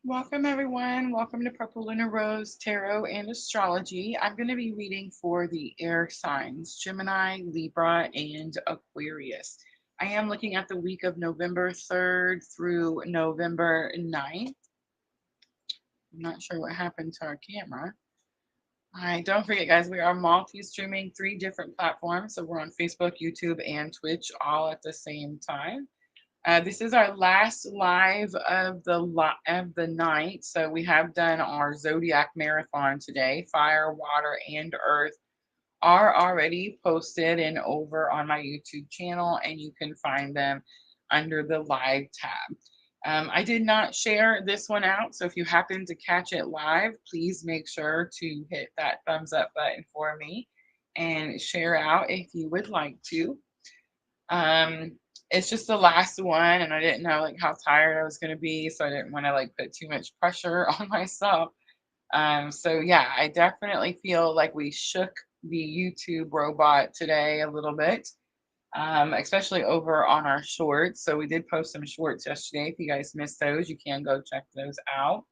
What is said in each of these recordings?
Welcome, everyone. Welcome to Purple Rose Tarot and Astrology. I'm going to be reading for the air signs Gemini, Libra, and Aquarius. I am looking at the week of November 3rd through November 9th. I'm not sure what happened to our camera. All right, don't forget, guys, we are multi streaming 3 different platforms. So we're on Facebook, YouTube, and Twitch all at the same time. This is our last live of the night. So we have done our zodiac marathon today. Fire, water, and earth are already posted and over on my YouTube channel, and you can find them under the live tab. I did not share this one out, so if you happen to catch it live, please make sure to hit that thumbs up button for me and share out if you would like to. Um, it's just the last one, and I didn't know like how tired I was going to be, so I didn't want to like put too much pressure on myself. So yeah, I definitely feel like we shook the YouTube robot today a little bit, especially over on our shorts. So we did post some shorts yesterday. If you guys missed those, you can go check those out.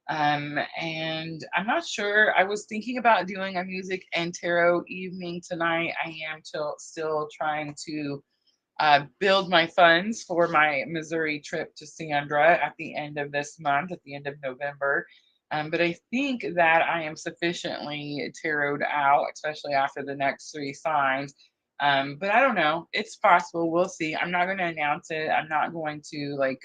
And I'm not sure. I was thinking about doing a music and tarot evening tonight. I am still trying to build my funds for my Missouri trip to Sandra at the end of this month, at the end of November. But I think that I am sufficiently taroted out, especially after the next 3 signs. But I don't know. It's possible. We'll see. I'm not going to announce it. I'm not going to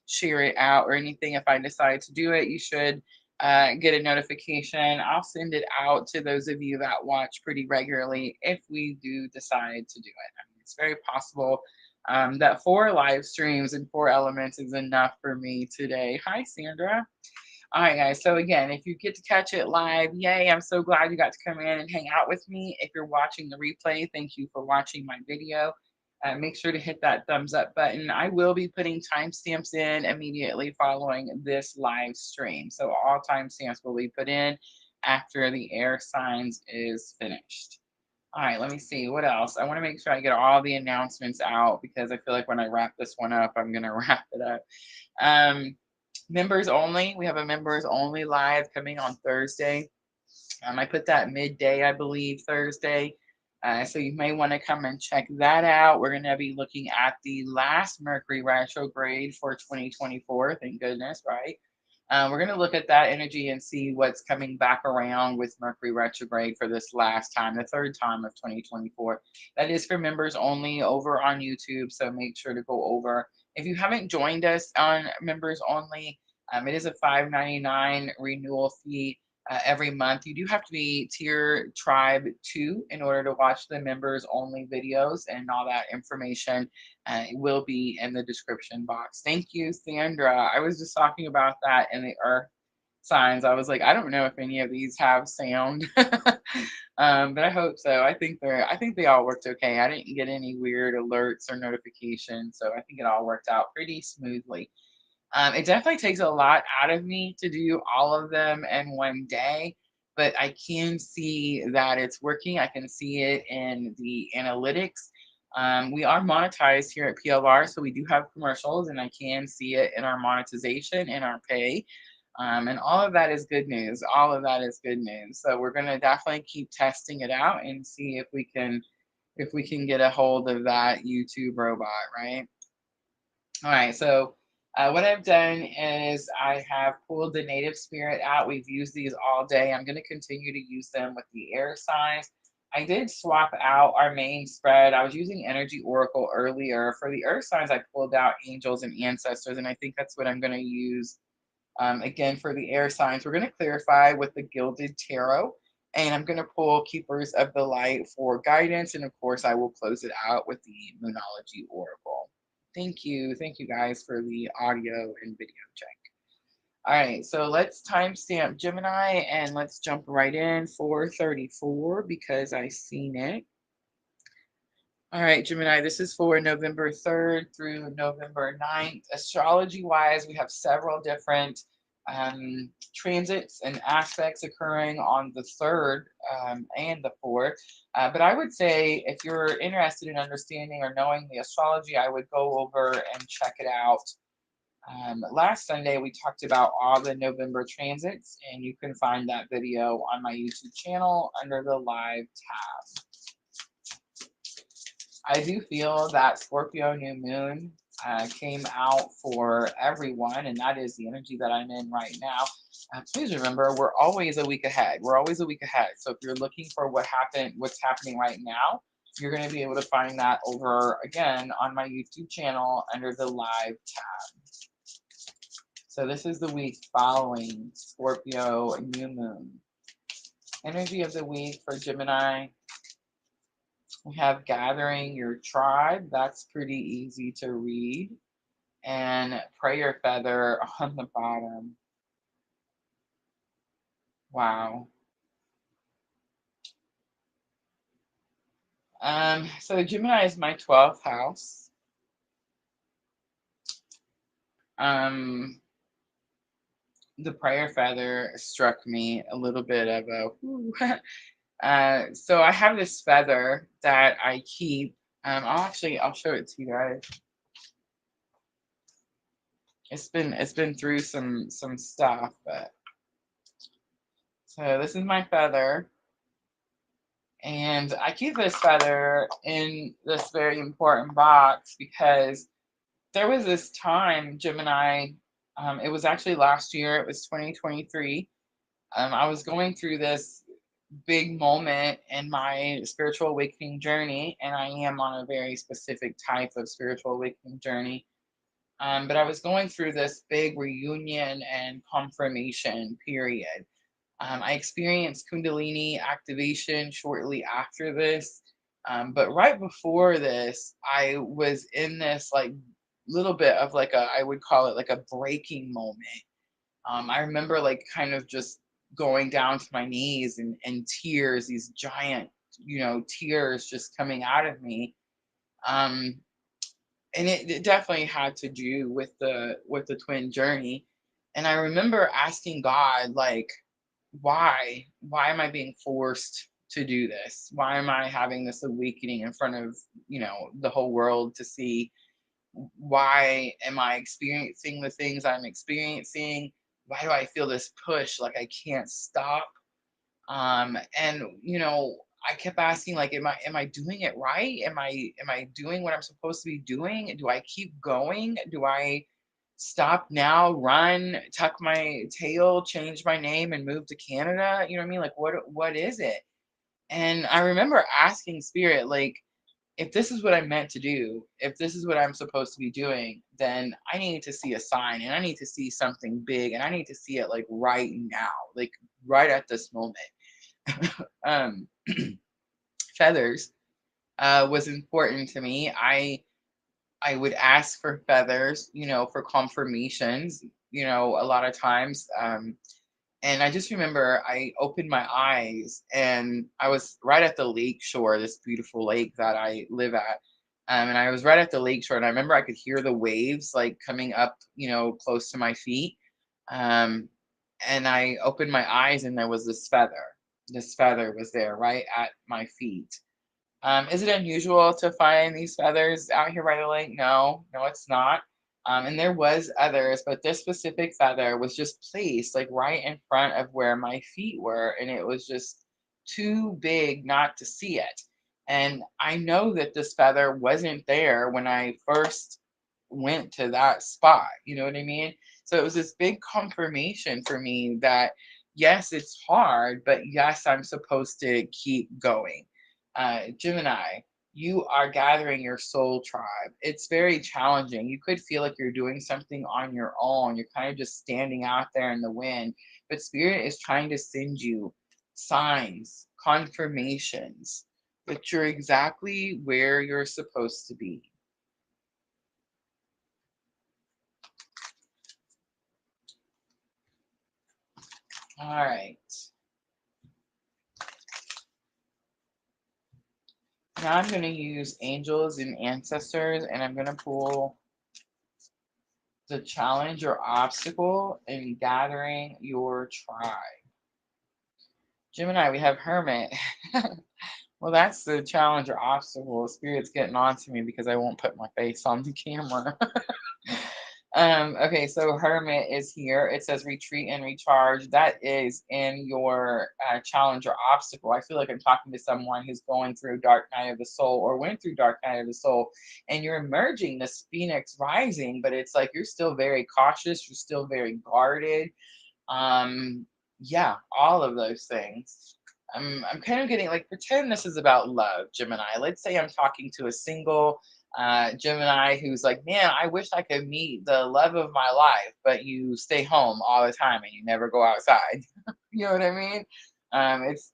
share it out or anything. If I decide to do it, you should get a notification. I'll send it out to those of you that watch pretty regularly if we do decide to do it. It's very possible that 4 live streams and 4 elements is enough for me today. Hi, Sandra. All right, guys. So, again, if you get to catch it live, yay, I'm so glad you got to come in and hang out with me. If you're watching the replay, thank you for watching my video. Make sure to hit that thumbs up button. I will be putting timestamps in immediately following this live stream. So, all timestamps will be put in after the air signs is finished. All right, let me see what else. I want to make sure I get all the announcements out because I feel like when I wrap this one up, I'm going to wrap it up. Um, Members only. We have a members only live coming on Thursday. I put that midday, I believe, Thursday. So you may want to come and check that out. We're going to be looking at the last Mercury retrograde for 2024. Thank goodness, right? We're going to look at that energy and see what's coming back around with Mercury retrograde for this last time, the 3rd time of 2024. That is for members only over on YouTube. So make sure to go over. If you haven't joined us on members only, it is a $5.99 renewal fee every month. You do have to be tier tribe 2 in order to watch the members only videos, and all that information will be in the description box. Thank you, Sandra. I was just talking about that in the earth signs. I was like, I don't know if any of these have sound. But I hope so. I think they all worked okay. I didn't get any weird alerts or notifications, so I think it all worked out pretty smoothly. It definitely takes a lot out of me to do all of them in one day, but I can see that it's working. I can see it in the analytics. We are monetized here at PLR, so we do have commercials, and I can see it in our monetization and our pay. And all of that is good news. All of that is good news. So we're going to definitely keep testing it out and see if we can get a hold of that YouTube robot, right? All right, so what I've done is I have pulled the native spirit out. We've used these all day. I'm going to continue to use them with the air signs. I did swap out our main spread. I was using Energy Oracle earlier. For the earth signs, I pulled out angels and ancestors, and I think that's what I'm going to use again for the air signs. We're going to clarify with the Gilded Tarot, and I'm going to pull Keepers of the Light for guidance, and of course, I will close it out with the Moonology Oracle. Thank you. Thank you guys for the audio and video check. All right, so let's timestamp Gemini and let's jump right in 434 because I seen it. All right, Gemini, this is for November 3rd through November 9th. Astrology wise, we have several different transits and aspects occurring on the 3rd and the 4th. But I would say if you're interested in understanding or knowing the astrology, I would go over and check it out Last Sunday, we talked about all the November transits, and you can find that video on my YouTube channel under the live tab. I do feel that Scorpio new moon came out for everyone, and that is the energy that I'm in right now. Please remember, we're always a week ahead. We're always a week ahead. So if you're looking for what's happening right now, you're going to be able to find that over again on my YouTube channel under the live tab. So this is the week following Scorpio new moon. Energy of the week for Gemini. We have gathering your tribe. That's pretty easy to read. And prayer feather on the bottom. Wow. So Gemini is my 12th house. The prayer feather struck me a little bit of a so I have this feather that I keep. I'll show it to you guys. It's been through some stuff, but so this is my feather. And I keep this feather in this very important box because there was this time, Gemini, it was actually last year, it was 2023. I was going through this big moment in my spiritual awakening journey, and I am on a very specific type of spiritual awakening journey. But I was going through this big reunion and confirmation period. I experienced Kundalini activation shortly after this. But right before this, I was in this like little bit of like I would call it like a breaking moment. I remember like kind of just going down to my knees and tears, these giant, tears just coming out of me. Um, and it definitely had to do with the twin journey. And I remember asking God, like, why am I being forced to do this? Why am I having this awakening in front of the whole world to see? Why am I experiencing the things I'm experiencing? Why do I feel this push like I can't stop? And I kept asking, like, am I doing it right? Am I doing what I'm supposed to be doing? Do I keep going? Do I stop now, run, tuck my tail, change my name, and move to Canada? You know what I mean? Like, what is it? And I remember asking Spirit, like, if this is what I'm meant to do, if this is what I'm supposed to be doing, then I need to see a sign, and I need to see something big, and I need to see it like right now, like right at this moment. um, Feathers was important to me. I would ask for feathers, for confirmations, a lot of times. And I just remember I opened my eyes and I was right at the lake shore, this beautiful lake that I live at. And I was right at the lake shore, and I remember I could hear the waves like coming up, close to my feet. Um, and I opened my eyes and there was this feather. This feather was there right at my feet. Is it unusual to find these feathers out here by the lake? No, no, it's not. And there was others, but this specific feather was just placed like right in front of where my feet were, and it was just too big not to see it. And I know that this feather wasn't there when I first went to that spot. You know what I mean? So it was this big confirmation for me that yes, it's hard, but yes, I'm supposed to keep going. Gemini, you are gathering your soul tribe. It's very challenging. You could feel like you're doing something on your own. You're kind of just standing out there in the wind, but Spirit is trying to send you signs, confirmations that you're exactly where you're supposed to be. All right. Now I'm going to use angels and ancestors, and I'm going to pull the challenge or obstacle in gathering your tribe. Gemini, we have Hermit. Well, that's the challenge or obstacle. Spirit's getting on to me because I won't put my face on the camera. Okay, so Hermit is here. It says retreat and recharge. That is in your challenge or obstacle. I feel like I'm talking to someone who's going through dark night of the soul or went through dark night of the soul, and you're emerging this phoenix rising, but it's like you're still very cautious, you're still very guarded. Um, yeah, all of those things. I'm kind of getting like pretend this is about love, Gemini. Let's say I'm talking to a single Gemini who's like, man, I wish I could meet the love of my life, but you stay home all the time and you never go outside. You know what I mean?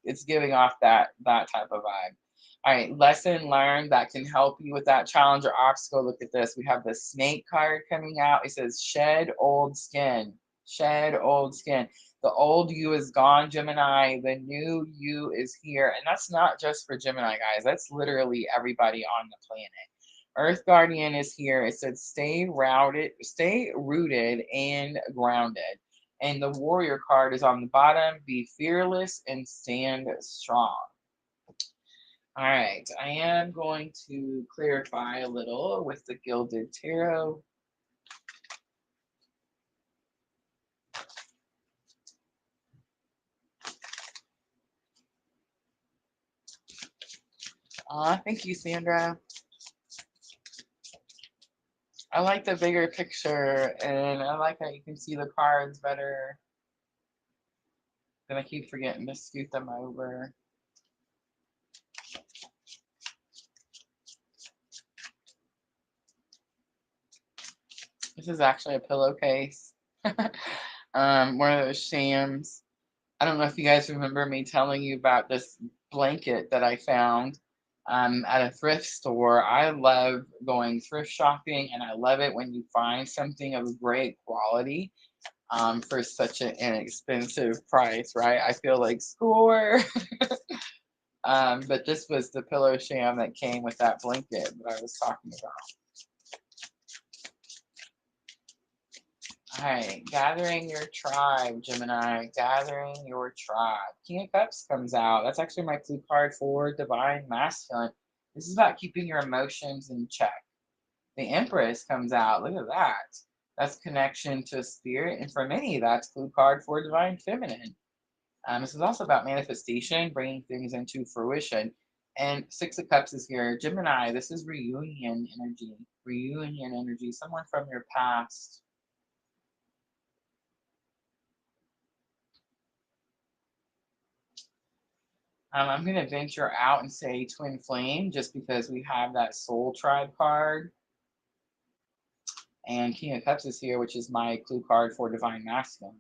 It's giving off that type of vibe. All right, lesson learned that can help you with that challenge or obstacle. Look at this. We have the snake card coming out. It says shed old skin. Shed old skin. The old you is gone, Gemini. The new you is here. And that's not just for Gemini, guys. That's literally everybody on the planet. Earth Guardian is here. It said stay rooted and grounded. And the warrior card is on the bottom. Be fearless and stand strong. All right, I am going to clarify a little with the Gilded Tarot. Thank you, Sandra. I like the bigger picture, and I like how you can see the cards better. And I keep forgetting to scoot them over. This is actually a pillowcase. One of those shams. I don't know if you guys remember me telling you about this blanket that I found at a thrift store. I love going thrift shopping, and I love it when you find something of great quality for such an inexpensive price, right? I feel like score. But this was the pillow sham that came with that blanket that I was talking about. All right, gathering your tribe, Gemini. Gathering your tribe. King of Cups comes out. That's actually my clue card for Divine Masculine. This is about keeping your emotions in check. The Empress comes out. Look at that. That's connection to spirit. And for many, that's clue card for Divine Feminine. This is also about manifestation, bringing things into fruition. And Six of Cups is here. Gemini, this is reunion energy. Reunion energy. Someone from your past. I'm going to venture out and say Twin Flame just because we have that Soul Tribe card. And King of Cups is here, which is my clue card for Divine Masculine.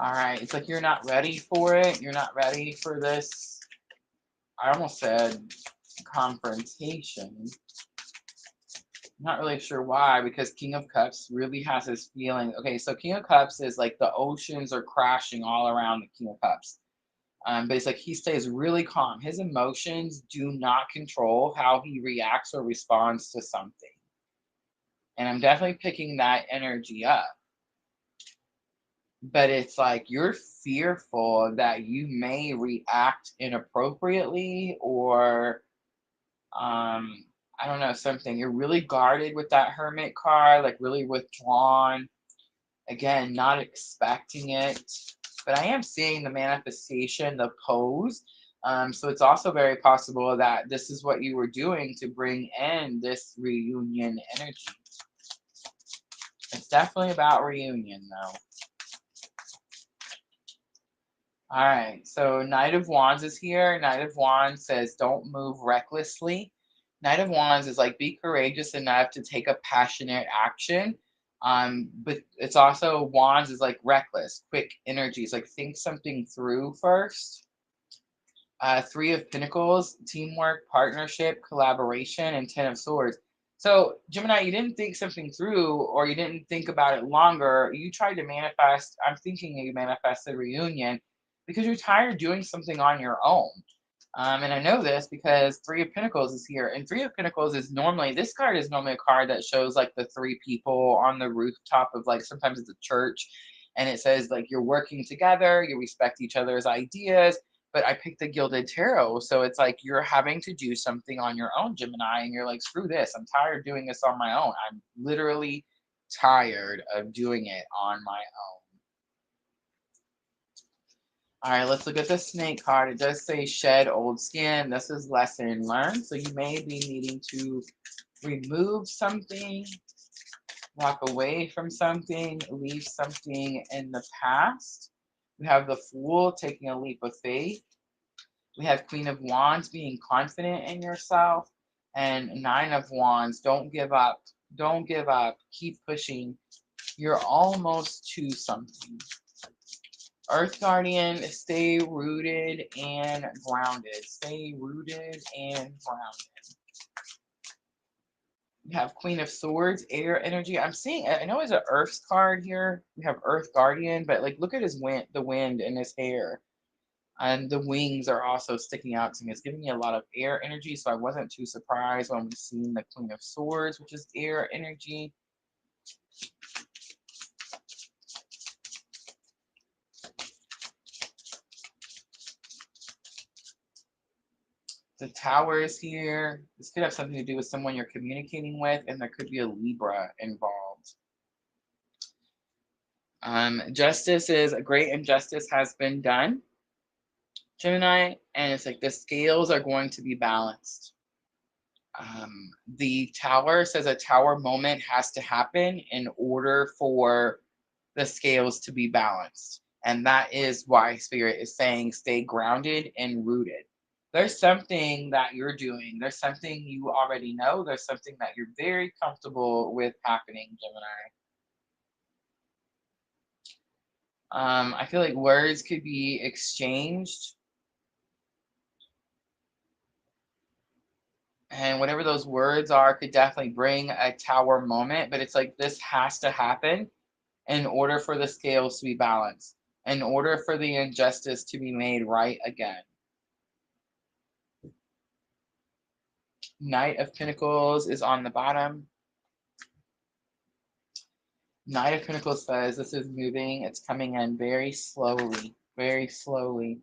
All right, it's like you're not ready for it. You're not ready for this. I almost said confrontation. I'm not really sure why, because King of Cups really has this feeling. Okay, so King of Cups is like the oceans are crashing all around the King of Cups. But it's like he stays really calm. His emotions do not control how he reacts or responds to something. And I'm definitely picking that energy up. But it's like you're fearful that you may react inappropriately or I don't know, something. You're really guarded with that Hermit card, like really withdrawn. Again, not expecting it. But I am seeing the manifestation, the pose. So it's also very possible that this is what you were doing to bring in this reunion energy. It's definitely about reunion, though. All right, so Knight of Wands is here. Knight of Wands says, don't move recklessly. Knight of Wands is like, be courageous enough to take a passionate action. But it's also, Wands is like reckless, quick energies, like think something through first. Three of Pentacles, teamwork, partnership, collaboration, and Ten of Swords. So, Gemini, you didn't think something through or you didn't think about it longer. You tried to manifest, I'm thinking you manifested reunion because you're tired of doing something on your own. And I know this because Three of Pentacles is here. And Three of Pentacles is normally, this card is normally a card that shows like the three people on the rooftop of like, sometimes it's a church. And it says like you're working together, you respect each other's ideas. but I picked the Gilded Tarot. So it's like you're having to do something on your own, Gemini, and you're like, screw this. I'm tired of doing this on my own. I'm literally tired of doing it on my own. All right, let's look at the snake card. It does say shed old skin. This is lesson learned. So you may be needing to remove something, walk away from something, leave something in the past. We have the Fool taking a leap of faith. We have Queen of Wands being confident in yourself. And Nine of Wands, don't give up. Don't give up. Keep pushing. You're almost to something. Earth Guardian, stay rooted and grounded. Stay rooted and grounded. We have Queen of Swords, air energy. I'm seeing, I know it's an Earth card here. We have Earth Guardian, but like look at his wind, the wind in his hair. And the wings are also sticking out to me. It's giving me a lot of air energy, so I wasn't too surprised when we seen the Queen of Swords, which is air energy. The Tower is here. This could have something to do with someone you're communicating with, and there could be a Libra involved. Justice is a great injustice has been done, Gemini, and it's like the scales are going to be balanced. The Tower says a Tower moment has to happen in order for the scales to be balanced. And that is why Spirit is saying stay grounded and rooted. There's something that you're doing. There's something you already know. There's something that you're very comfortable with happening, Gemini. I feel like words could be exchanged. And whatever those words are could definitely bring a Tower moment. But it's like this has to happen in order for the scales to be balanced, in order for the injustice to be made right again. Knight of Pentacles is on the bottom. Knight of Pentacles says this is moving. It's coming in very slowly, very slowly.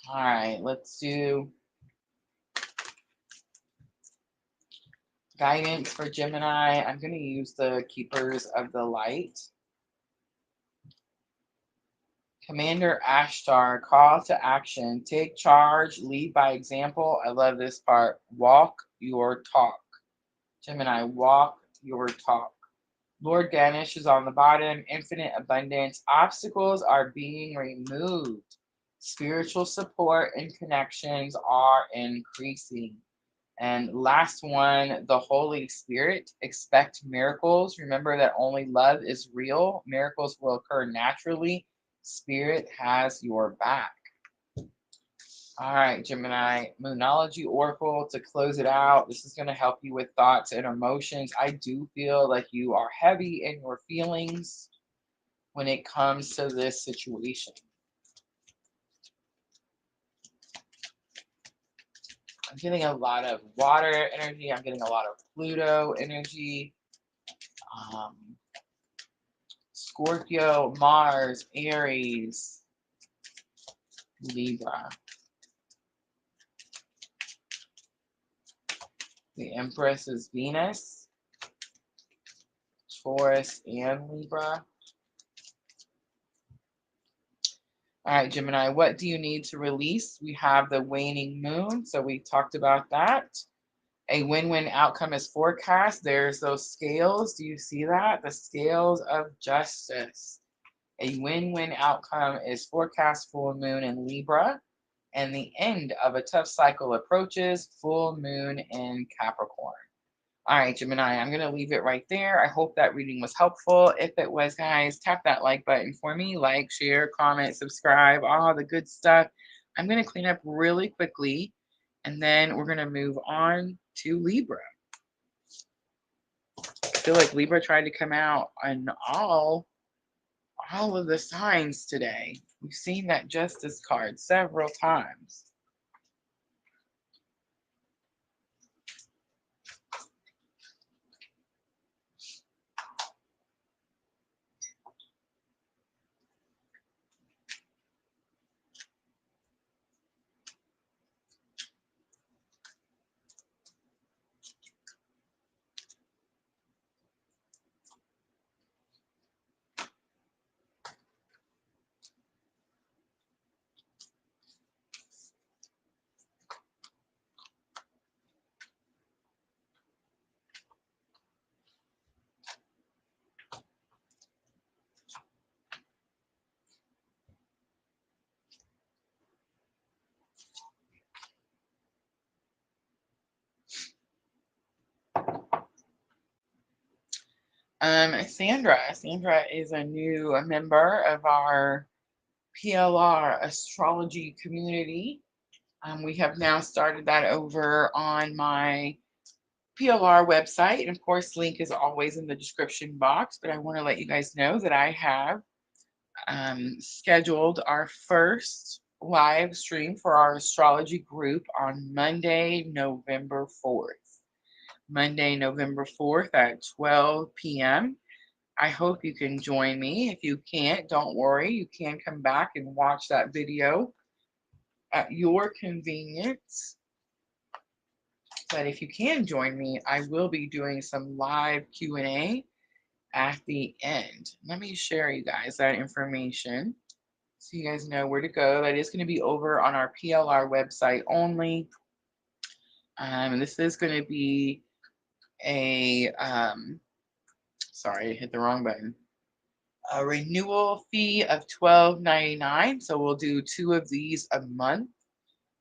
All right, let's do guidance for Gemini. I'm going to use the Keepers of the Light. Commander Ashtar, call to action. Take charge, lead by example. I love this part. Walk your talk. Gemini, walk your talk. Lord Ganesh is on the bottom. Infinite abundance. Obstacles are being removed. Spiritual support and connections are increasing. And last one, the Holy Spirit. Expect miracles. Remember that only love is real. Miracles will occur naturally. Spirit has your back. All right, Gemini, Moonology Oracle to close it out. This is going to help you with thoughts and emotions. I do feel like you are heavy in your feelings when it comes to this situation. I'm getting a lot of water energy. I'm getting a lot of Pluto energy. Scorpio, Mars, Aries, Libra. The Empress is Venus, Taurus, and Libra. All right, Gemini, what do you need to release? We have the waning moon, so we talked about that. A win-win outcome is forecast. There's those scales. Do you see that? The scales of justice. A win-win outcome is forecast, full moon in Libra. And the end of a tough cycle approaches, full moon in Capricorn. All right, Gemini, I'm going to leave it right there. I hope that reading was helpful. If it was, guys, tap that like button for me. Like, share, comment, subscribe, all the good stuff. I'm going to clean up really quickly, and then we're going to move on to Libra. I feel like Libra tried to come out on all of the signs today. We've seen that Justice card several times. Sandra. Sandra is a new member of our PLR astrology community. We have now started that over on my PLR website. And of course, link is always in the description box. But I want to let you guys know that I have scheduled our first live stream for our astrology group on Monday, November 4th. Monday, November 4th at 12 p.m. I hope you can join me. If you can't, don't worry. You can come back and watch that video at your convenience. But if you can join me, I will be doing some live Q&A at the end. Let me share you guys that information so you guys know where to go. That is going to be over on our PLR website only. This is going to be a, sorry, I hit the wrong button. A renewal fee of $12.99. So we'll do 2 of these a month.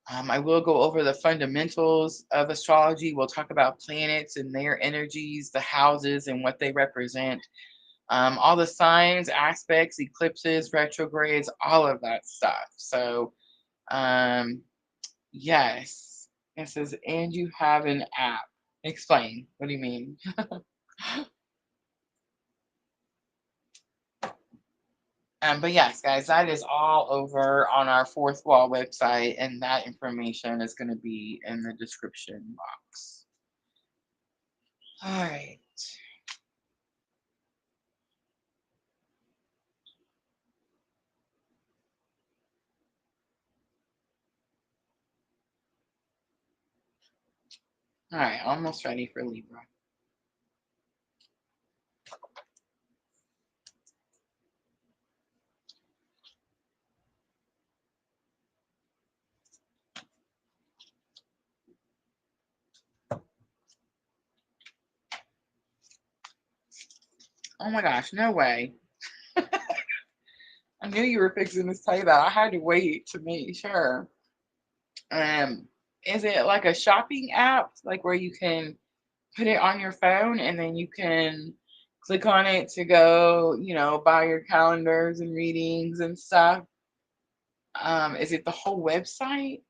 I will go over the fundamentals of astrology. We'll talk about planets and their energies, the houses and what they represent, all the signs, aspects, eclipses, retrogrades, all of that stuff. So, yes, it says, and you have an app. Explain. What do you mean? But yes, guys, that is all over on our Fourth Wall website, and that information is going to be in the description box. All right. All right, almost ready for Libra. Oh my gosh, no way. I knew you were fixing to say that. I had to wait to make sure. Um, is it like a shopping app, like where you can put it on your phone and then you can click on it to go, buy your calendars and readings and stuff? Is it the whole website?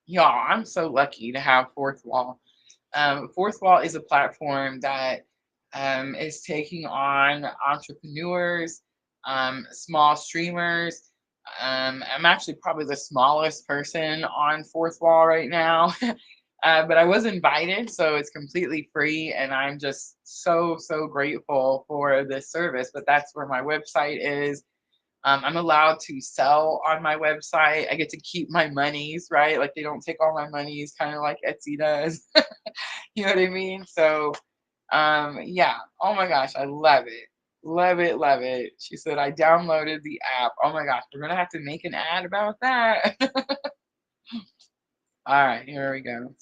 Y'all, I'm so lucky to have Fourth Wall. Fourth Wall is a platform that is taking on entrepreneurs, small streamers. I'm actually probably the smallest person on Fourth Wall right now, but I was invited, so it's completely free, and I'm just so, so grateful for this service. But that's where my website is. I'm allowed to sell on my website. I get to keep my monies, right? Like they don't take all my monies, kind of like Etsy does. You know what I mean? So, yeah. Oh my gosh, I love it. Love it, love it. She said, I downloaded the app. Oh my gosh, we're going to have to make an ad about that. All right, here we go.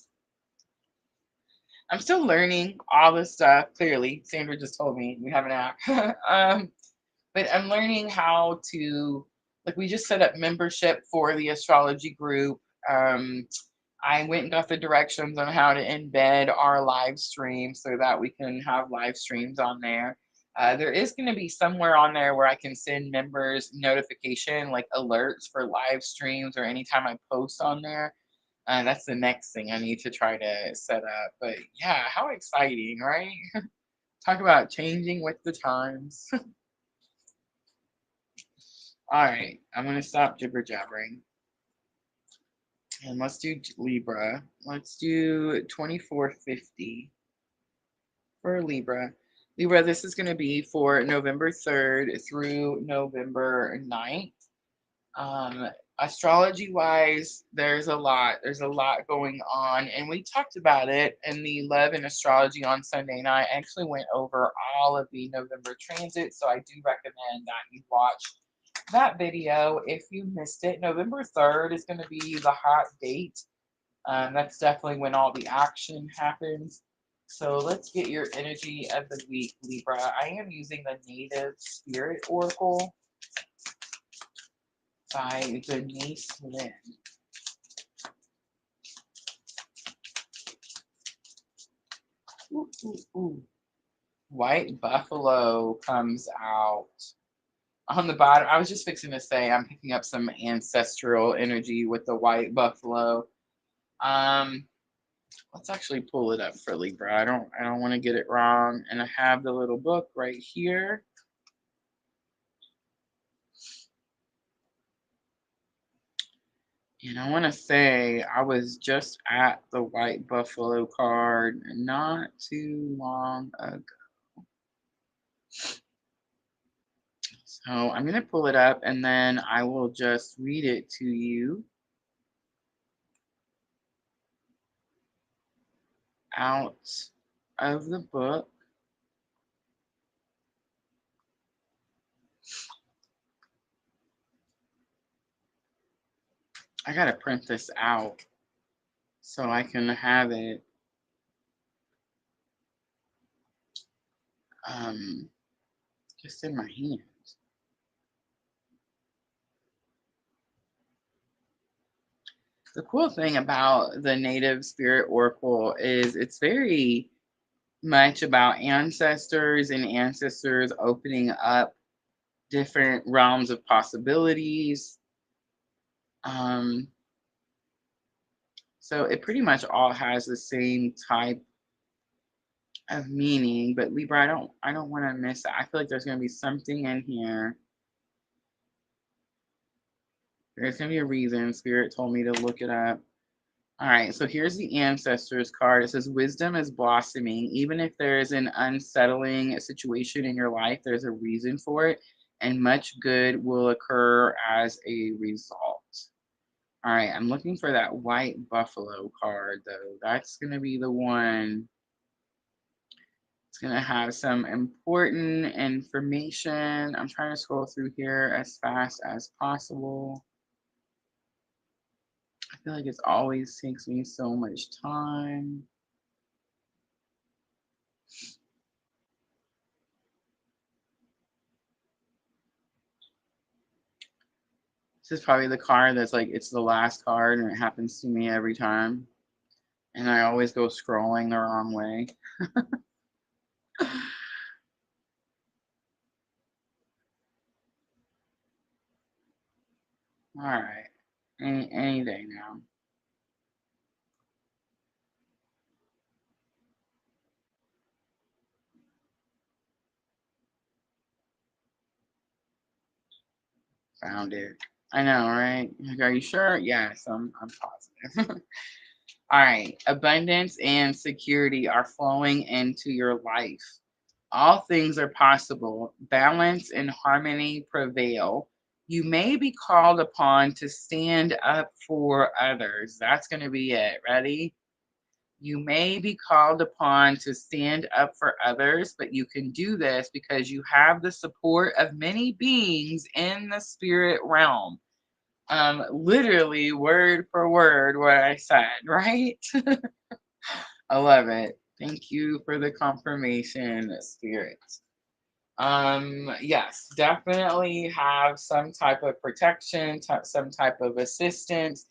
I'm still learning all this stuff. Clearly, Sandra just told me we have an app. But I'm learning how to, like, we just set up membership for the astrology group. I went and got the directions on how to embed our live stream so that we can have live streams on there. There is going to be somewhere on there where I can send members notification, like alerts for live streams or anytime I post on there. That's the next thing I need to try to set up. But yeah, how exciting, right? Talk about changing with the times. All right, I'm going to stop jibber jabbering. And let's do Libra. Let's do 2450 for Libra. Libra, this is going to be for November 3rd through November 9th. Astrology wise, there's a lot. There's a lot going on. And we talked about it in the Love and Astrology on Sunday night. I actually went over all of the November transits. So I do recommend that you watch that video if you missed it. November 3rd is going to be the hot date. That's definitely when all the action happens. So let's get your energy of the week, Libra. I am using the Native Spirit Oracle by Denise Lynn. Ooh, ooh, ooh. White buffalo comes out on the bottom. I was just fixing to say I'm picking up some ancestral energy with the white buffalo. Um, let's actually pull it up for Libra. I don't want to get it wrong. And I have the little book right here. And I want to say I was just at the white buffalo card not too long ago. So I'm going to pull it up and then I will just read it to you out of the book. I got to print this out so I can have it just in my hand. The cool thing about the Native Spirit Oracle is it's very much about ancestors and ancestors opening up different realms of possibilities. So it pretty much all has the same type of meaning, but Libra, I don't want to miss it. I feel like there's going to be something in here. There's going to be a reason. Spirit told me to look it up. All right, so here's the ancestors card. It says wisdom is blossoming. Even if there is an unsettling situation in your life, there's a reason for it, and much good will occur as a result. All right, I'm looking for that white buffalo card though. That's going to be the one. It's going to have some important information. I'm trying to scroll through here as fast as possible. I feel like it always takes me so much time. This is probably the card that's like, it's the last card and it happens to me every time. And I always go scrolling the wrong way. All right. Any day now. Found it. I know, right? Like, are you sure? Yes, I'm positive. All right. Abundance and security are flowing into your life. All things are possible. Balance and harmony prevail. You may be called upon to stand up for others. That's going to be it. Ready? You may be called upon to stand up for others, but you can do this because you have the support of many beings in the spirit realm. Literally word for word what I said, right? I love it. Thank you for the confirmation, spirit. Yes, definitely have some type of protection, some type of assistance.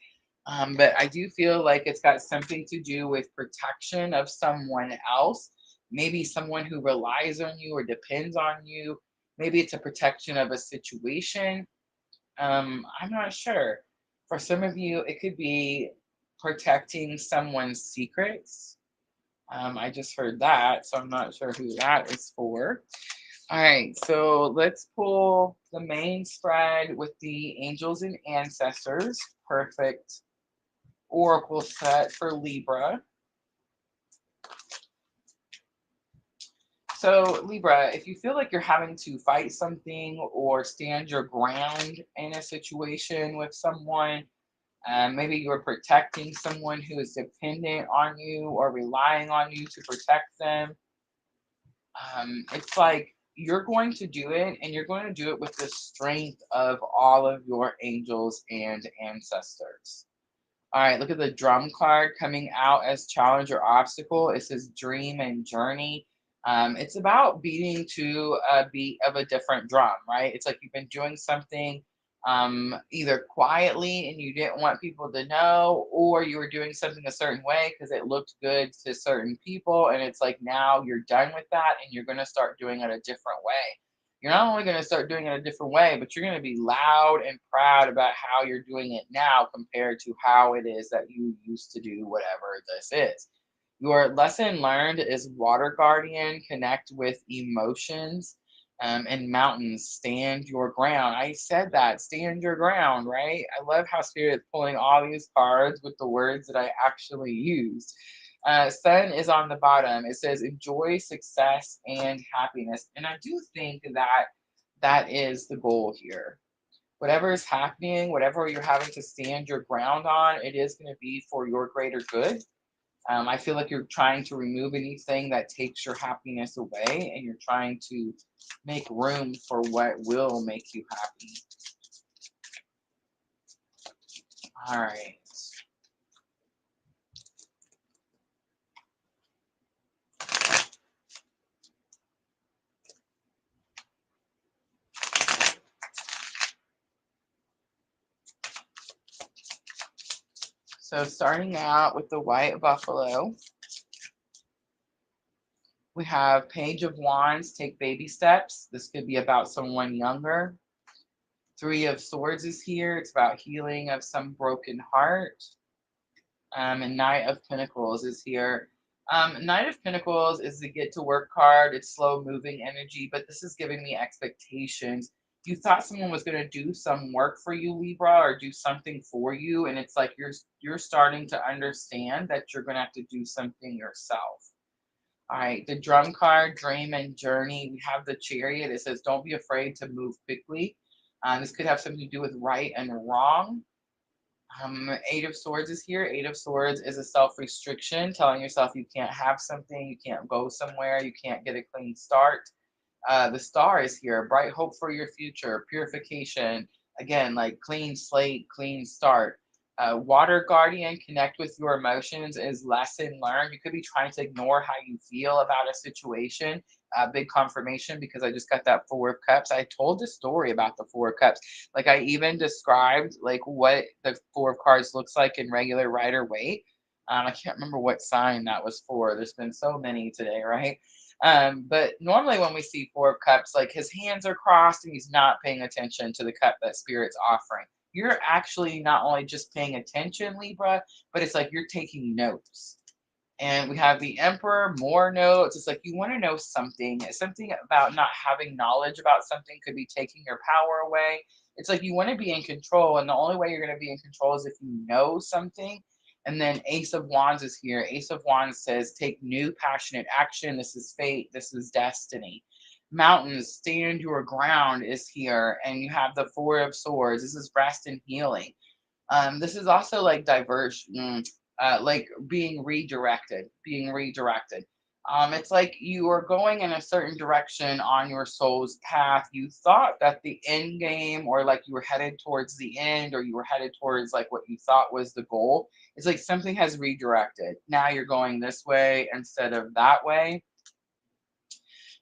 But I do feel like it's got something to do with protection of someone else, maybe someone who relies on you or depends on you. Maybe it's a protection of a situation. I'm not sure. For some of you, it could be protecting someone's secrets. I just heard that, so I'm not sure who that is for. All right, so let's pull the main spread with the angels and ancestors. Perfect oracle set for Libra. So, Libra, if you feel like you're having to fight something or stand your ground in a situation with someone, maybe you're protecting someone who is dependent on you or relying on you to protect them, it's like you're going to do it and you're going to do it with the strength of all of your angels and ancestors. All right, look at the drum card coming out as challenge or obstacle. It says dream and journey. It's about beating to a beat of a different drum, right? It's like you've been doing something either quietly and you didn't want people to know, or you were doing something a certain way because it looked good to certain people. And it's like now you're done with that and you're going to start doing it a different way. You're not only going to start doing it a different way, but you're going to be loud and proud about how you're doing it now compared to how it is that you used to do whatever this is. Your lesson learned is water guardian, connect with emotions, and mountains, stand your ground. I said that, stand your ground, right? I love how Spirit's pulling all these cards with the words that I actually used. Sun is on the bottom. It says enjoy success and happiness. And I do think that that is the goal here. Whatever is happening, whatever you're having to stand your ground on, it is going to be for your greater good. I feel like you're trying to remove anything that takes your happiness away, and you're trying to make room for what will make you happy. All right. So starting out with the white buffalo, we have Page of Wands, take baby steps. This could be about someone younger. Three of Swords is here. It's about healing of some broken heart. And Knight of Pentacles is here. Knight of Pentacles is the get to work card. It's slow moving energy, but this is giving me expectations. You thought someone was going to do some work for you, Libra, or do something for you, and it's like you're starting to understand that you're going to have to do something yourself. All right, the drum card, dream and journey. We have the chariot. It says, don't be afraid to move quickly. This could have something to do with right and wrong. Eight of Swords is here. Eight of Swords is a self-restriction, telling yourself you can't have something, you can't go somewhere, you can't get a clean start. The Star is here. Bright hope for your future, purification. Again, like clean slate, clean start. Water Guardian, connect with your emotions is lesson learned. You could be trying to ignore how you feel about a situation. Big confirmation because I just got that Four of Cups. I told the story about the Four of Cups. Like I even described like what the Four of Cards looks like in regular Rider Waite. I can't remember what sign that was for. There's been so many today, right? But normally when we see Four of Cups, like his hands are crossed and he's not paying attention to the cup that Spirit's offering. You're actually not only just paying attention, Libra, but it's like you're taking notes. And we have the Emperor, more notes. It's like you want to know something. Something about not having knowledge about something could be taking your power away. It's like you want to be in control. And the only way you're going to be in control is if you know something. And then Ace of Wands is here. Ace of Wands says, take new passionate action. This is fate. This is destiny. Mountains, stand your ground is here. And you have the Four of Swords. This is rest and healing. This is also like diversion, like being redirected, being redirected. It's like you are going in a certain direction on your soul's path. You thought that the end game, or like you were headed towards the end, or you were headed towards like what you thought was the goal. It's like something has redirected. Now you're going this way instead of that way.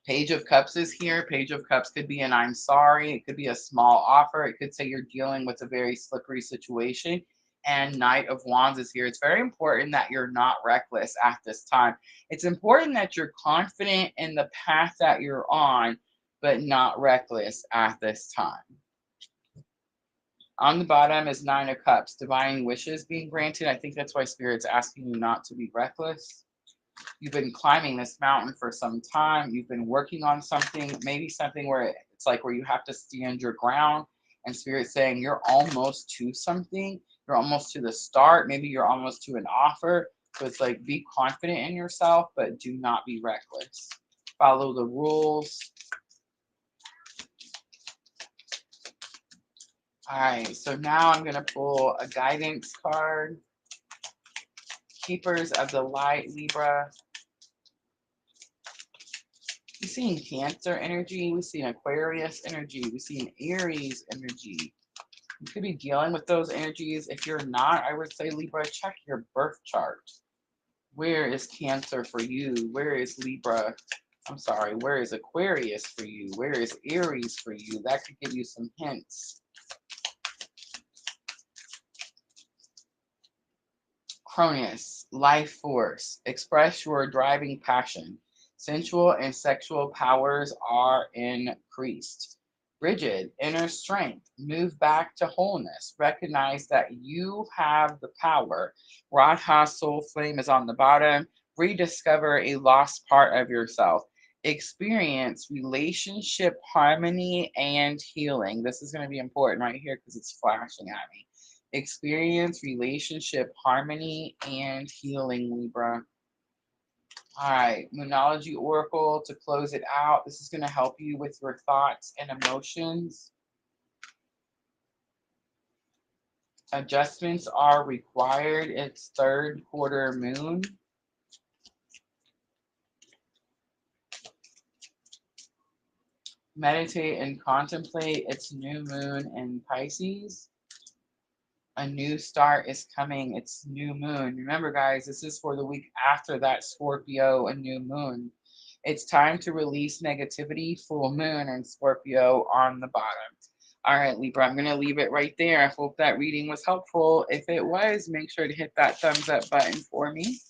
Page of Cups is here. Page of Cups could be an I'm sorry. It could be a small offer. It could say you're dealing with a very slippery situation. And Knight of Wands is here. It's very important that you're not reckless at this time. It's important that you're confident in the path that you're on, but not reckless at this time. On the bottom is Nine of Cups, divine wishes being granted. I think that's why Spirit's asking you not to be reckless. You've been climbing this mountain for some time. You've been working on something, maybe something where it's like where you have to stand your ground, and Spirit's saying you're almost to something. You're almost to the start. Maybe you're almost to an offer. So it's like be confident in yourself, but do not be reckless. Follow the rules. All right, so now I'm going to pull a guidance card. Keepers of the Light, Libra. We see in Cancer energy. We see an Aquarius energy. We see an Aries energy. You could be dealing with those energies. If you're not, I would say, Libra, check your birth chart. Where is Cancer for you? Where is Libra? I'm sorry, where is Aquarius for you? Where is Aries for you? That could give you some hints. Cronus, life force. Express your driving passion. Sensual and sexual powers are increased. Rigid, inner strength. Move back to wholeness. Recognize that you have the power. Radha, soul flame is on the bottom. Rediscover a lost part of yourself. Experience relationship harmony and healing. This is going to be important right here because it's flashing at me. Experience relationship harmony and healing, Libra. All right, Moonology Oracle to close it out. This is going to help you with your thoughts and emotions. Adjustments are required. It's third quarter moon. Meditate and contemplate. It's new moon in Pisces. A new start is coming. It's new moon. Remember, guys, this is for the week after that Scorpio, a new moon. It's time to release negativity. Full moon and Scorpio on the bottom. All right, Libra, I'm going to leave it right there. I hope that reading was helpful. If it was, make sure to hit that thumbs up button for me.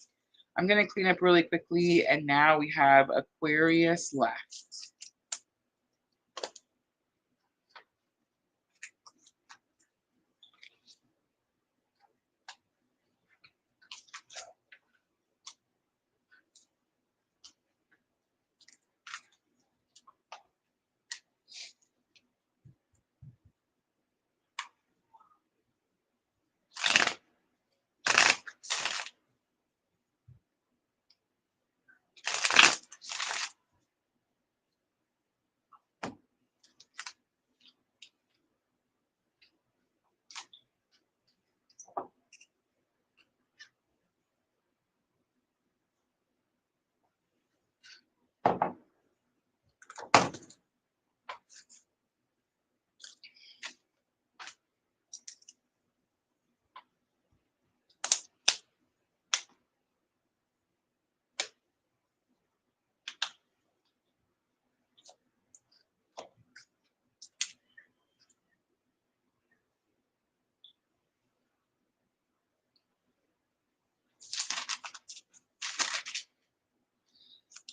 I'm going to clean up really quickly. And now we have Aquarius left.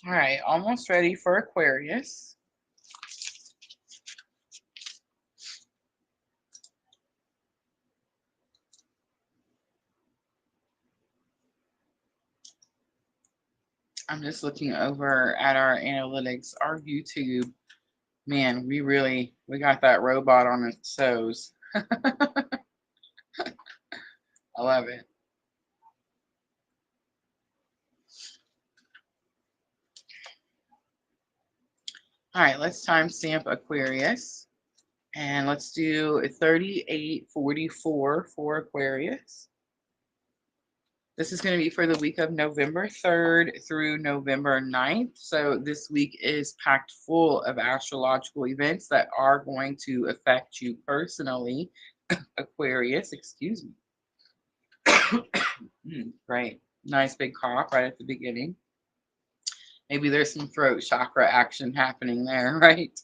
All right, almost ready for Aquarius. I'm just looking over at our analytics, our YouTube. Man, we got that robot on its toes. I love it. All right, let's timestamp Aquarius. And let's do 3844 for Aquarius. This is going to be for the week of November 3rd through November 9th. So this week is packed full of astrological events that are going to affect you personally. Aquarius, excuse me. Great. Nice big cough right at the beginning. Maybe there's some throat chakra action happening there, right?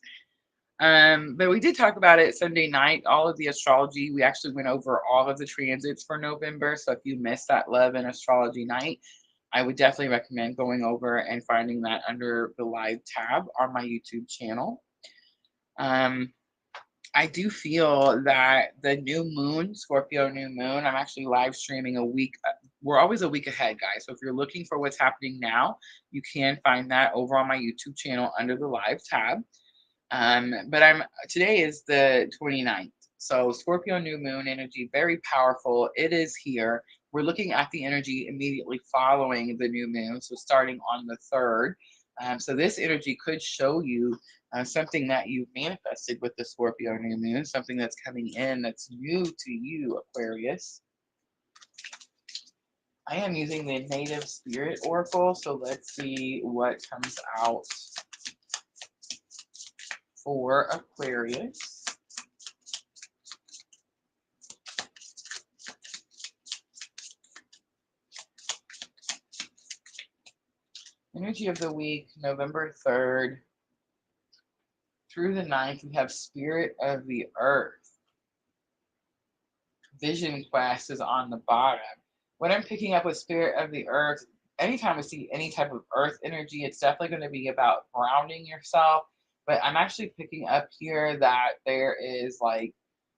But we did talk about it Sunday night, all of the astrology. We actually went over all of the transits for November. So if you missed that Love and Astrology night, I would definitely recommend going over and finding that under the live tab on my YouTube channel. I do feel that the new moon, Scorpio new moon, I'm actually live streaming a week. We're always a week ahead, guys. So if you're looking for what's happening now, you can find that over on my YouTube channel under the live tab. But today is the 29th. So Scorpio new moon energy, very powerful. It is here. We're looking at the energy immediately following the new moon. So starting on the 3rd. So this energy could show you something that you manifested with the Scorpio new moon, something that's coming in that's new to you, Aquarius. I am using the Native Spirit Oracle. So let's see what comes out for Aquarius. Energy of the week, November 3rd through the 9th, we have Spirit of the Earth. Vision Quest is on the bottom. what I'm picking up with spirit of the earth, anytime we see any type of earth energy, it's definitely going to be about grounding yourself. But I'm actually picking up here that there is like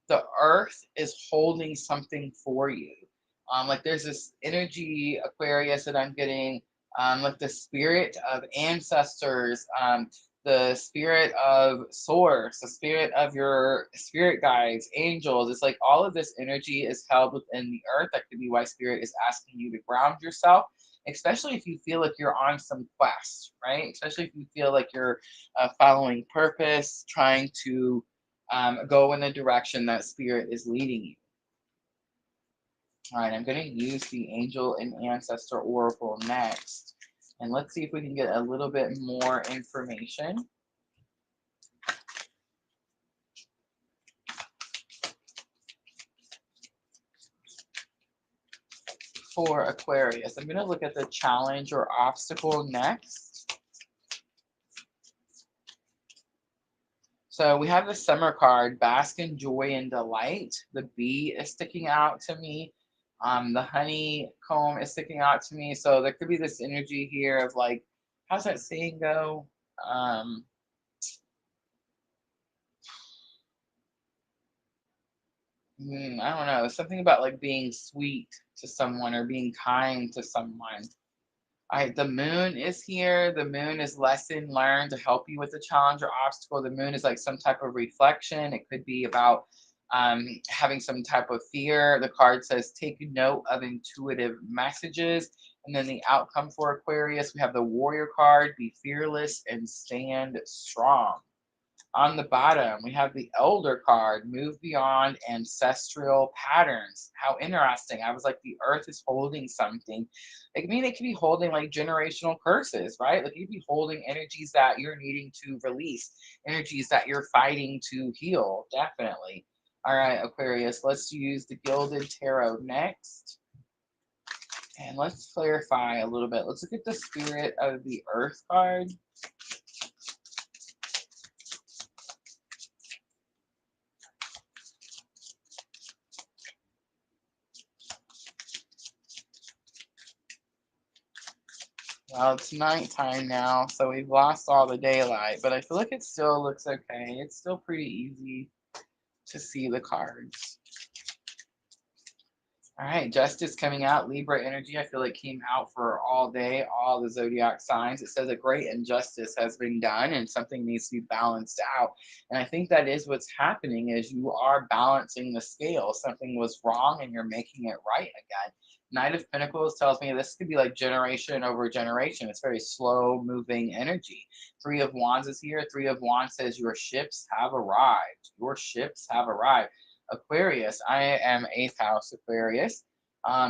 the earth is holding something for you. Like there's this energy, Aquarius, that I'm getting, like the spirit of ancestors, the spirit of source, the spirit of your spirit guides, angels. It's like all of this energy is held within the earth. That could be why spirit is asking you to ground yourself, especially if you feel like you're on some quest, right? Especially if you feel like you're following purpose, trying to go in the direction that spirit is leading you. All right, I'm going to use the angel and ancestor oracle next. And let's see if we can get a little bit more information. For Aquarius, I'm going to look at the challenge or obstacle next. So we have the summer card, bask in joy and delight. The bee is sticking out to me. The honeycomb is sticking out to me. So there could be this energy here of like, how's that saying go? I don't know. Something about like being sweet to someone or being kind to someone. All right, the moon is here. The moon is lesson learned to help you with the challenge or obstacle. The moon is like some type of reflection. It could be about having some type of fear. The card says take note of intuitive messages. And then the outcome for Aquarius, we have the warrior card, be fearless and stand strong. On the bottom, we have the Elder card, move beyond ancestral patterns. How interesting. I was like, the earth is holding something. Like, I mean, it could be holding like generational curses, right? Like, you'd be holding energies that you're needing to release, energies that you're fighting to heal, definitely. All right, Aquarius, let's use the Gilded Tarot next. And let's clarify a little bit. Let's look at the Spirit of the Earth card. Well, it's nighttime now, so we've lost all the daylight, but I feel like it still looks okay. It's still pretty easy to see the cards. All right, justice coming out, Libra energy. I feel like came out for all day, all the zodiac signs. It says a great injustice has been done and something needs to be balanced out. And I think that is what's happening is you are balancing the scale. Something was wrong and you're making it right again. Knight of Pentacles tells me this could be like generation over generation. It's very slow moving energy. Three of Wands is here. Three of Wands says your ships have arrived. Your ships have arrived. Aquarius, I am eighth house Aquarius.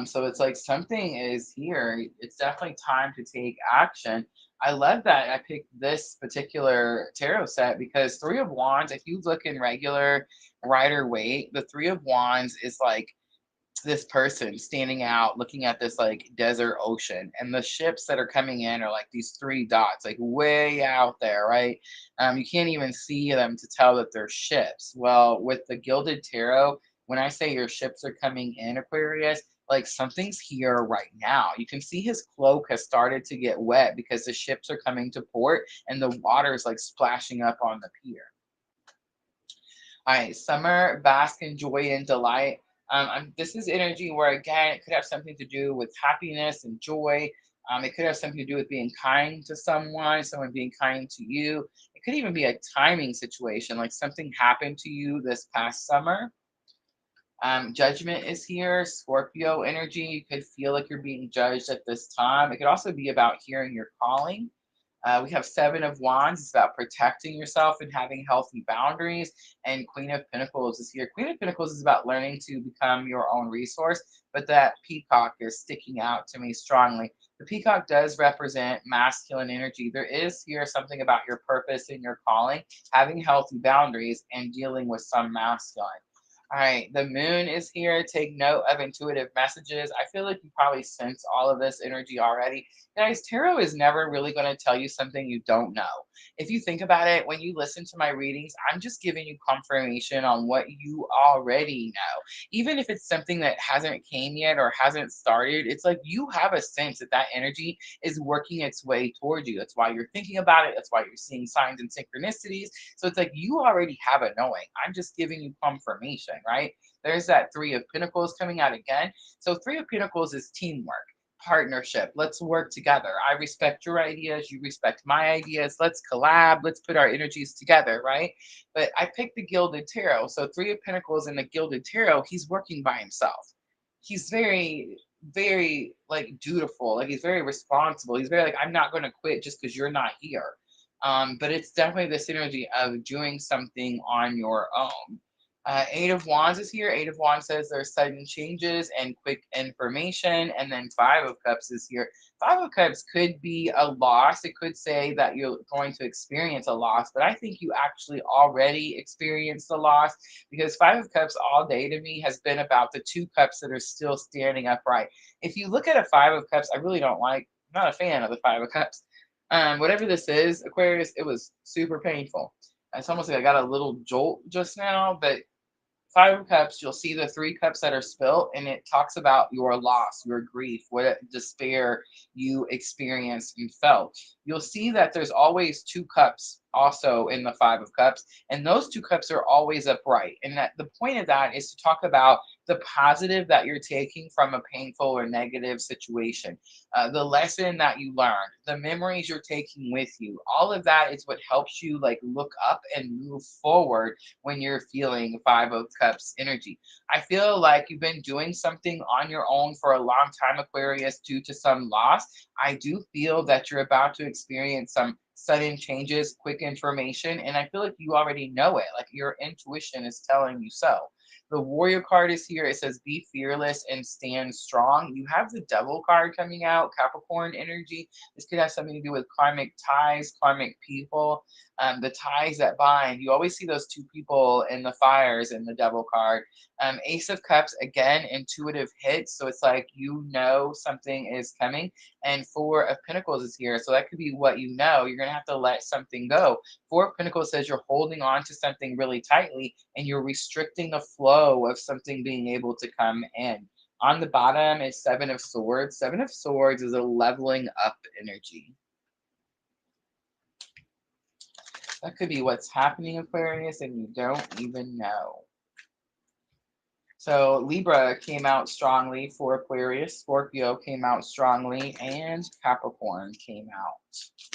So it's like something is here. It's definitely time to take action. I love that I picked this particular tarot set because Three of Wands, if you look in regular Rider Waite, the Three of Wands is like this person standing out looking at this like desert ocean, and the ships that are coming in are like these three dots like way out there, right? You can't even see them to tell that they're ships. Well, with the Gilded Tarot, when I say your ships are coming in, Aquarius, like something's here right now. You can see his cloak has started to get wet because the ships are coming to port and the water's like splashing up on the pier. All right, summer, bask in joy and delight. This is energy where, again, it could have something to do with happiness and joy. It could have something to do with being kind to someone, someone being kind to you. It could even be a timing situation, like something happened to you this past summer. Judgment is here, Scorpio energy. You could feel like you're being judged at this time. It could also be about hearing your calling. We have Seven of Wands. It's about protecting yourself and having healthy boundaries. And Queen of Pentacles is here. Queen of Pentacles is about learning to become your own resource. But that peacock is sticking out to me strongly. The peacock does represent masculine energy. There is here something about your purpose and your calling, having healthy boundaries, and dealing with some masculine. All right, the moon is here. Take note of intuitive messages. I feel like you probably sense all of this energy already. Guys, tarot is never really going to tell you something you don't know. If you think about it, when you listen to my readings, I'm just giving you confirmation on what you already know. Even if it's something that hasn't came yet or hasn't started, it's like you have a sense that that energy is working its way toward you. That's why you're thinking about it. That's why you're seeing signs and synchronicities. So it's like you already have a knowing. I'm just giving you confirmation, right? There's that Three of Pentacles coming out again. So Three of Pentacles is teamwork, partnership. Let's work together. I respect your ideas. You respect my ideas. Let's collab. Let's put our energies together, right? But I picked the Gilded Tarot. So Three of Pentacles in the Gilded Tarot, he's working by himself. He's very, very like dutiful. Like he's very responsible. He's very like, I'm not going to quit just because you're not here. But it's definitely this energy of doing something on your own. Eight of Wands is here. Eight of Wands says there's sudden changes and quick information. And then Five of Cups is here. Five of Cups could be a loss. It could say that you're going to experience a loss, but I think you actually already experienced a loss because Five of Cups all day to me has been about the two cups that are still standing upright. If you look at a Five of Cups, I really don't like, I'm not a fan of the Five of Cups. Whatever this is, Aquarius, it was super painful. It's almost like I got a little jolt just now, but Five of Cups, you'll see the three cups that are spilt, and it talks about your loss, your grief, what despair you experienced and felt. You'll see that there's always two cups also in the Five of Cups, and those two cups are always upright. And that the point of that is to talk about the positive that you're taking from a painful or negative situation, the lesson that you learned, the memories you're taking with you. All of that is what helps you like look up and move forward when you're feeling Five of Cups energy. I feel like you've been doing something on your own for a long time, Aquarius, due to some loss. I do feel that you're about to experience some sudden changes, quick information, and I feel like you already know it. Like your intuition is telling you so. The Warrior card is here. It says, be fearless and stand strong. You have the Devil card coming out, Capricorn energy. This could have something to do with karmic ties, karmic people, the ties that bind. You always see those two people in the fires in the Devil card. Ace of Cups, again, intuitive hits. So it's like you know something is coming. And Four of Pentacles is here. So that could be what you know. You're going to have to let something go. Four of Pentacles says you're holding on to something really tightly and you're restricting the flow of something being able to come in. On the bottom is Seven of Swords. Seven of Swords is a leveling up energy. That could be what's happening, Aquarius, and you don't even know. So Libra came out strongly for Aquarius, Scorpio came out strongly, and Capricorn came out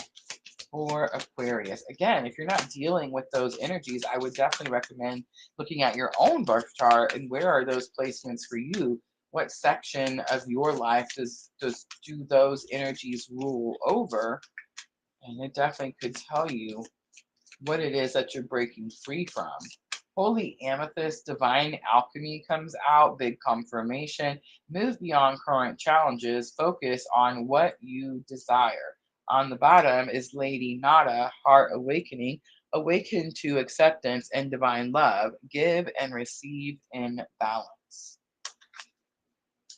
for Aquarius. Again, if you're not dealing with those energies, I would definitely recommend looking at your own birth chart and where are those placements for you? What section of your life do those energies rule over? And it definitely could tell you what it is that you're breaking free from. Holy Amethyst, Divine Alchemy comes out, big confirmation. Move beyond current challenges, focus on what you desire. On the bottom is Lady Nada, Heart Awakening. Awaken to acceptance and divine love. Give and receive in balance.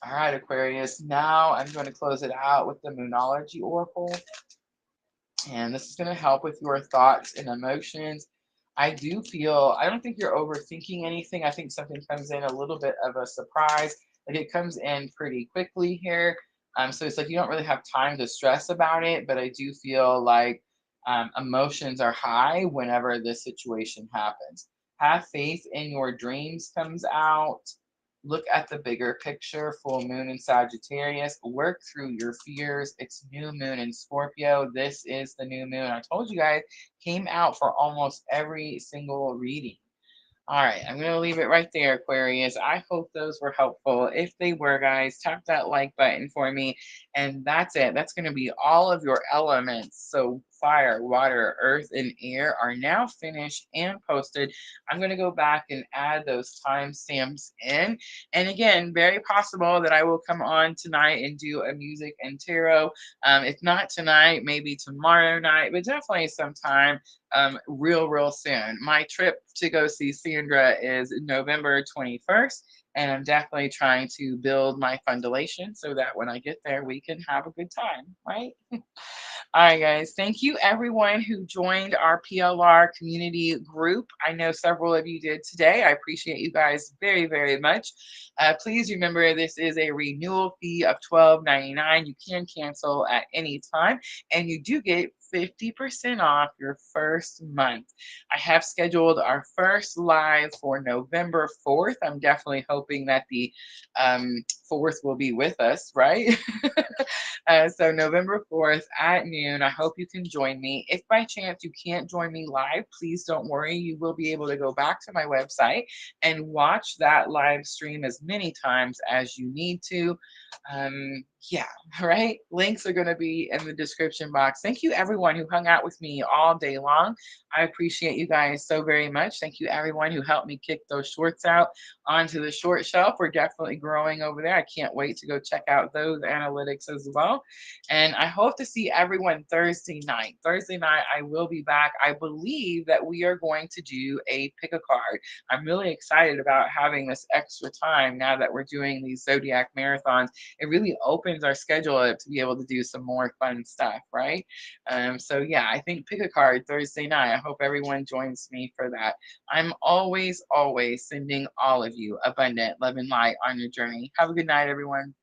All right, Aquarius. Now I'm going to close it out with the Moonology Oracle. And this is going to help with your thoughts and emotions. I don't think you're overthinking anything. I think something comes in a little bit of a surprise. Like it comes in pretty quickly here. So it's like you don't really have time to stress about it, but I do feel like emotions are high whenever this situation happens. Have faith in your dreams comes out. Look at the bigger picture, full moon in Sagittarius. Work through your fears. It's new moon in Scorpio. This is the new moon. I told you guys, came out for almost every single reading. All right, I'm going to leave it right there, Aquarius. I hope those were helpful. If they were, guys, tap that like button for me. And that's it. That's going to be all of your elements. So fire, water, earth, and air are now finished and posted. I'm going to go back and add those timestamps in. And again, very possible that I will come on tonight and do a music and tarot. If not tonight, maybe tomorrow night, but definitely sometime real soon. My trip to go see Sandra is November 21st. And I'm definitely trying to build my fundulation so that when I get there, we can have a good time, right? All right, guys. Thank you, everyone who joined our PLR community group. I know several of you did today. I appreciate you guys very, very much. Please remember this is a renewal fee of $12.99. You can cancel at any time, and you do get 50% off your first month. I have scheduled our first live for November 4th. I'm definitely hoping that the 4th will be with us, right? So November 4th at noon. I hope you can join me. If by chance you can't join me live, please don't worry. You will be able to go back to my website and watch that live stream as many times as you need to. Yeah, right. Links are going to be in the description box. Thank you, everyone who hung out with me all day long. I appreciate you guys so very much. Thank you, everyone who helped me kick those shorts out onto the short shelf. We're definitely growing over there. I can't wait to go check out those analytics as well. And I hope to see everyone Thursday night. Thursday night, I will be back. I believe that we are going to do a pick a card. I'm really excited about having this extra time now that we're doing these zodiac marathons. It really opens our schedule up to be able to do some more fun stuff, right? So yeah, I think pick a card Thursday night. I hope everyone joins me for that. I'm always, always sending all of you abundant love and light on your journey. Have a good night, everyone.